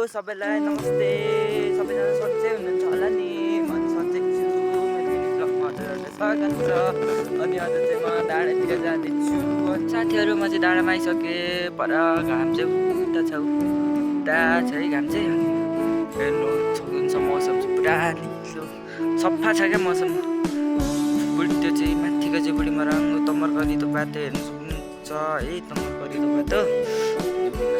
सबैलाई नमस्ते। सबैजना सन्चै हुनुहुन्छ होला नि। म सन्चै छु। मेरो मिनी ब्लगमा हजुरहरूलाई स्वागत छ। अनि आज चाहिँ म डाँडातिर जाँदैछु। साथीहरू म चाहिँ डाँडामा आइसकेँ। पर घाम चाहिँ उता छ छ है घाम चाहिँ। हेर्नु सक्नुहुन्छ मौसम चाहिँ पुरा निलो सफा छ क्या मौसम। त्यो चाहिँ माथिको चाहिँ बुढी मराङ तमरगढीको बाटो हेर्नु सक्नुहुन्छ है। तमरगढीको बाटो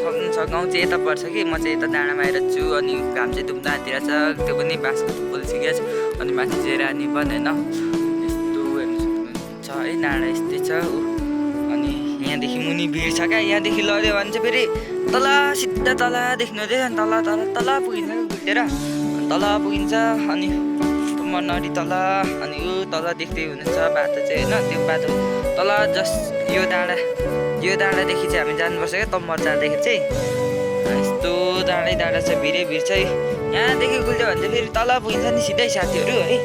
सक्नुहुन्छ। गाउँ चाहिँ यता पर्छ कि म चाहिँ यता डाँडामा आएर छु। अनि घाम चाहिँ धुम्दातिर छ। त्यो पनि बाँसको पोल्छिया छ। अनि माथि चाहिँ रानी बनेन यस्तो हेर्नु सक्नुहुन्छ है। डाँडा यस्तै छ। अनि यहाँदेखि मुनि भिड छ क्या। यहाँदेखि लड्यो भने चाहिँ फेरि तल सिधा तल देख्नु हुँदैछ। अनि तल तल तल पुगिन्छ घुटेर अनि तल पुगिन्छ। अनि मनरी तल अनि यो तल देख्दै हुनुहुन्छ बाटो चाहिँ होइन। त्यो बाटो तल यो डाँडादेखि चाहिँ हामी जानुपर्छ क्या तम्मर जाँदाखेरि चाहिँ। यस्तो डाँडा छ भिडै भिड चाहिँ। यहाँदेखि गुल्यो भने चाहिँ फेरि तल पुगिन्छ नि सिधै साथीहरू है।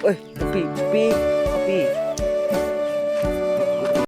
Oi, kopi.